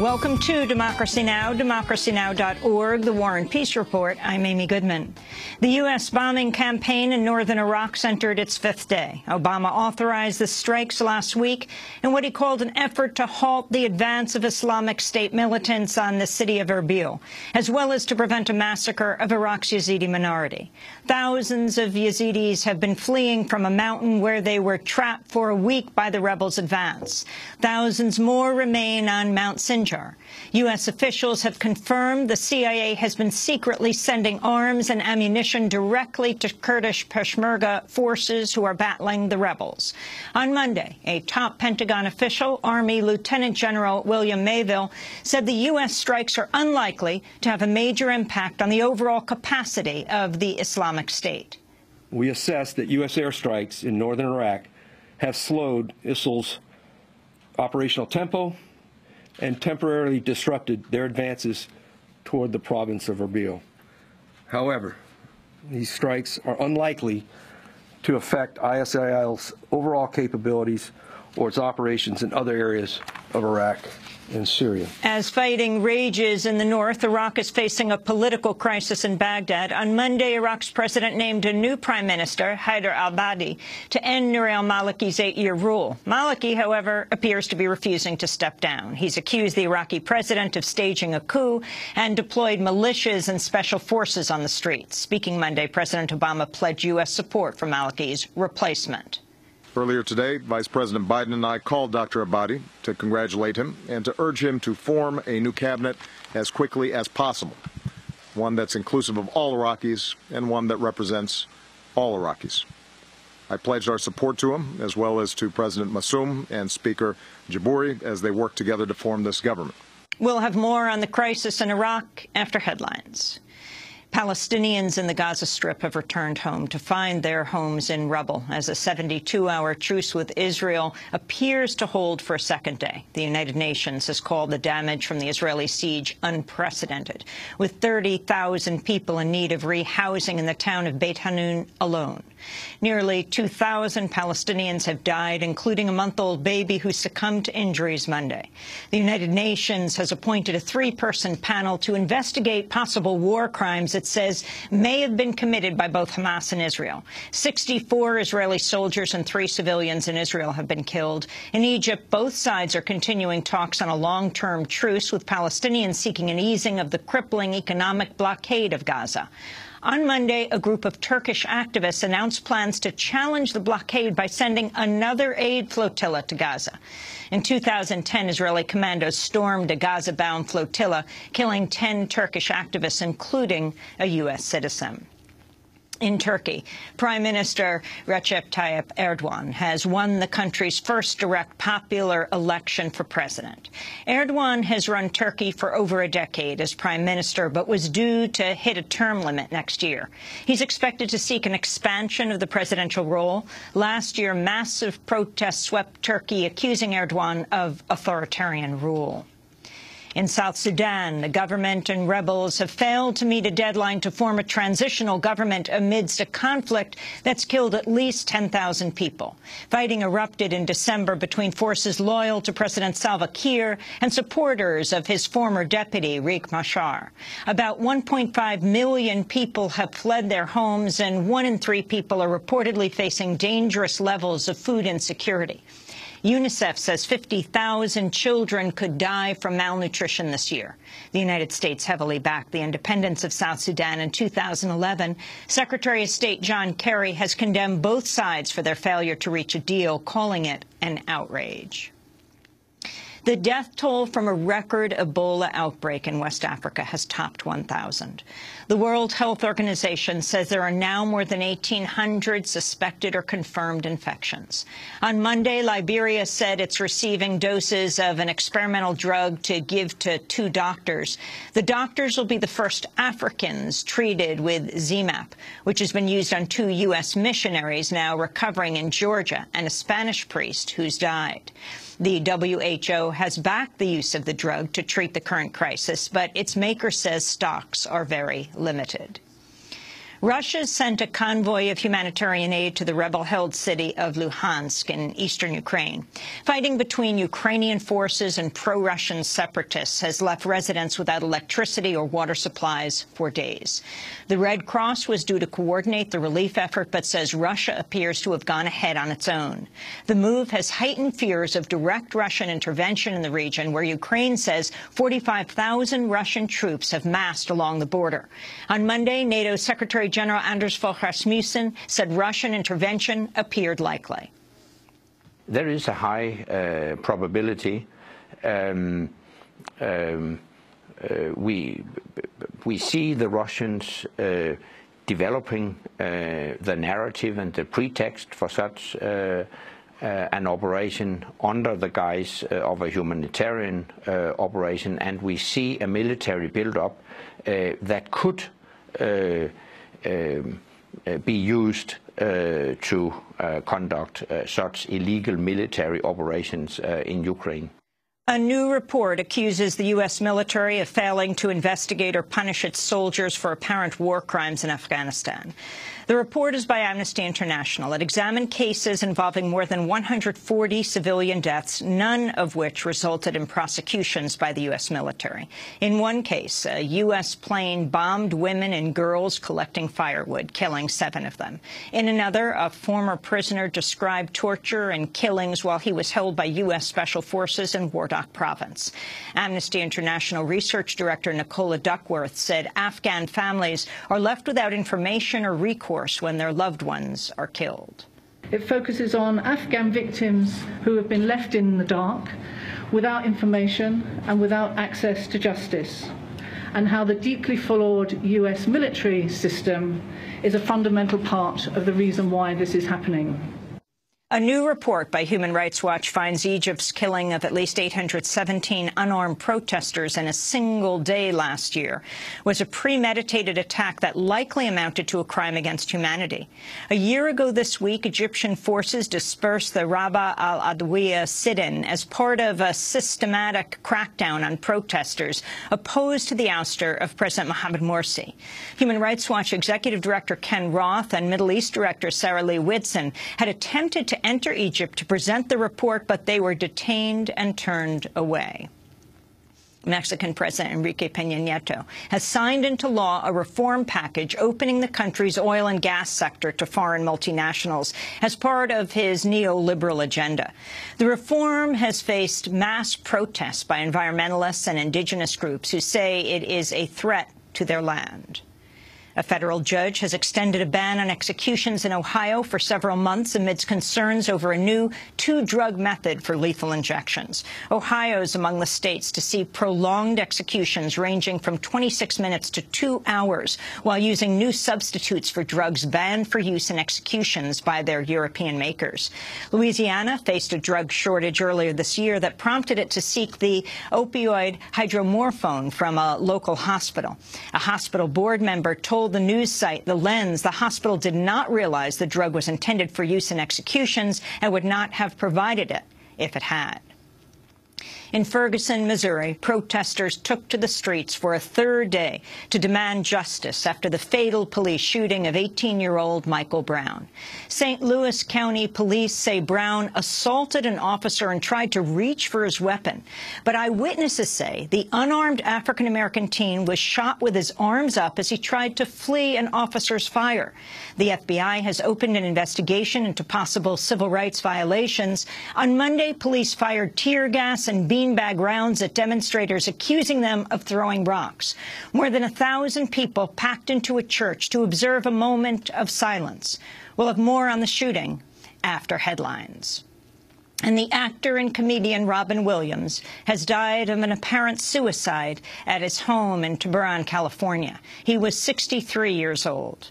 Welcome to Democracy Now!, democracynow.org, The War and Peace Report. I'm Amy Goodman. The U.S. bombing campaign in northern Iraq entered its fifth day. Obama authorized the strikes last week in what he called an effort to halt the advance of Islamic State militants on the city of Erbil, as well as to prevent a massacre of Iraq's Yazidi minority. Thousands of Yazidis have been fleeing from a mountain where they were trapped for a week by the rebels' advance. Thousands more remain on Mount Sinjar. U.S. officials have confirmed the CIA has been secretly sending arms and ammunition directly to Kurdish Peshmerga forces who are battling the rebels. On Monday, a top Pentagon official, Army Lieutenant General William Mayville, said the U.S. strikes are unlikely to have a major impact on the overall capacity of the Islamic State. We assess that U.S. airstrikes in northern Iraq have slowed ISIL's operational tempo and temporarily disrupted their advances toward the province of Erbil. However, these strikes are unlikely to affect ISIL's overall capabilities or its operations in other areas of Iraq and Syria. As fighting rages in the north, Iraq is facing a political crisis in Baghdad. On Monday, Iraq's president named a new prime minister, Haider al-Abadi, to end Nouri al-Maliki's 8-year rule. Maliki, however, appears to be refusing to step down. He's accused the Iraqi president of staging a coup and deployed militias and special forces on the streets. Speaking Monday, President Obama pledged U.S. support for Maliki's replacement. Earlier today, Vice President Biden and I called Dr. Abadi to congratulate him and to urge him to form a new cabinet as quickly as possible, one that's inclusive of all Iraqis and one that represents all Iraqis. I pledged our support to him, as well as to President Massoum and Speaker Jabouri, as they work together to form this government. We'll have more on the crisis in Iraq after headlines. Palestinians in the Gaza Strip have returned home to find their homes in rubble as a 72-hour truce with Israel appears to hold for a second day. The United Nations has called the damage from the Israeli siege unprecedented, with 30,000 people in need of rehousing in the town of Beit Hanun alone. Nearly 2,000 Palestinians have died, including a month-old baby who succumbed to injuries Monday. The United Nations has appointed a 3-person panel to investigate possible war crimes it says may have been committed by both Hamas and Israel. 64 Israeli soldiers and 3 civilians in Israel have been killed. In Egypt, both sides are continuing talks on a long-term truce, with Palestinians seeking an easing of the crippling economic blockade of Gaza. On Monday, a group of Turkish activists announced plans to challenge the blockade by sending another aid flotilla to Gaza. In 2010, Israeli commandos stormed a Gaza-bound flotilla, killing 10 Turkish activists, including a U.S. citizen. In Turkey, Prime Minister Recep Tayyip Erdogan has won the country's first direct popular election for president. Erdogan has run Turkey for over a decade as prime minister, but was due to hit a term limit next year. He's expected to seek an expansion of the presidential role. Last year, massive protests swept Turkey, accusing Erdogan of authoritarian rule. In South Sudan, the government and rebels have failed to meet a deadline to form a transitional government amidst a conflict that's killed at least 10,000 people. Fighting erupted in December between forces loyal to President Salva Kiir and supporters of his former deputy, Riek Machar. About 1.5 million people have fled their homes, and 1 in 3 people are reportedly facing dangerous levels of food insecurity. UNICEF says 50,000 children could die from malnutrition this year. The United States heavily backed the independence of South Sudan in 2011. Secretary of State John Kerry has condemned both sides for their failure to reach a deal, calling it an outrage. The death toll from a record Ebola outbreak in West Africa has topped 1,000. The World Health Organization says there are now more than 1,800 suspected or confirmed infections. On Monday, Liberia said it's receiving doses of an experimental drug to give to 2 doctors. The doctors will be the first Africans treated with ZMapp, which has been used on 2 U.S. missionaries now recovering in Georgia, and a Spanish priest who's died. The WHO has backed the use of the drug to treat the current crisis, but its maker says stocks are very limited. Russia sent a convoy of humanitarian aid to the rebel-held city of Luhansk in eastern Ukraine. Fighting between Ukrainian forces and pro-Russian separatists has left residents without electricity or water supplies for days. The Red Cross was due to coordinate the relief effort, but says Russia appears to have gone ahead on its own. The move has heightened fears of direct Russian intervention in the region, where Ukraine says 45,000 Russian troops have massed along the border. On Monday, NATO Secretary General Anders Fogh Rasmussen said Russian intervention appeared likely. There is a high probability. We see the Russians developing the narrative and the pretext for such an operation under the guise of a humanitarian operation, and we see a military build-up that could be used to conduct such illegal military operations in Ukraine. A new report accuses the U.S. military of failing to investigate or punish its soldiers for apparent war crimes in Afghanistan. The report is by Amnesty International. It examined cases involving more than 140 civilian deaths, none of which resulted in prosecutions by the U.S. military. In one case, a U.S. plane bombed women and girls collecting firewood, killing 7 of them. In another, a former prisoner described torture and killings while he was held by U.S. Special Forces in Wardak Province. Amnesty International Research Director Nicola Duckworth said Afghan families are left without information or recourse when their loved ones are killed. It focuses on Afghan victims who have been left in the dark, without information and without access to justice, and how the deeply flawed US military system is a fundamental part of the reason why this is happening. A new report by Human Rights Watch finds Egypt's killing of at least 817 unarmed protesters in a single day last year was a premeditated attack that likely amounted to a crime against humanity. A year ago this week, Egyptian forces dispersed the Rabaa al-Adawiya sit-in as part of a systematic crackdown on protesters opposed to the ouster of President Mohamed Morsi. Human Rights Watch Executive Director Ken Roth and Middle East Director Sarah Lee Whitson had attempted to enter Egypt to present the report, but they were detained and turned away. Mexican President Enrique Peña Nieto has signed into law a reform package opening the country's oil and gas sector to foreign multinationals as part of his neoliberal agenda. The reform has faced mass protests by environmentalists and indigenous groups who say it is a threat to their land. A federal judge has extended a ban on executions in Ohio for several months amidst concerns over a new 2-drug method for lethal injections. Ohio is among the states to see prolonged executions ranging from 26 minutes to 2 hours while using new substitutes for drugs banned for use in executions by their European makers. Louisiana faced a drug shortage earlier this year that prompted it to seek the opioid hydromorphone from a local hospital. A hospital board member told the news site The Lens the hospital did not realize the drug was intended for use in executions and would not have provided it if it had. In Ferguson, Missouri, protesters took to the streets for a 3rd day to demand justice after the fatal police shooting of 18-year-old Michael Brown. St. Louis County police say Brown assaulted an officer and tried to reach for his weapon. But eyewitnesses say the unarmed African-American teen was shot with his arms up as he tried to flee an officer's fire. The FBI has opened an investigation into possible civil rights violations. On Monday, police fired tear gas and beanbag rounds at demonstrators, accusing them of throwing rocks. More than 1,000 people packed into a church to observe a moment of silence. We'll have more on the shooting after headlines. And the actor and comedian Robin Williams has died of an apparent suicide at his home in Tiburon, California. He was 63 years old.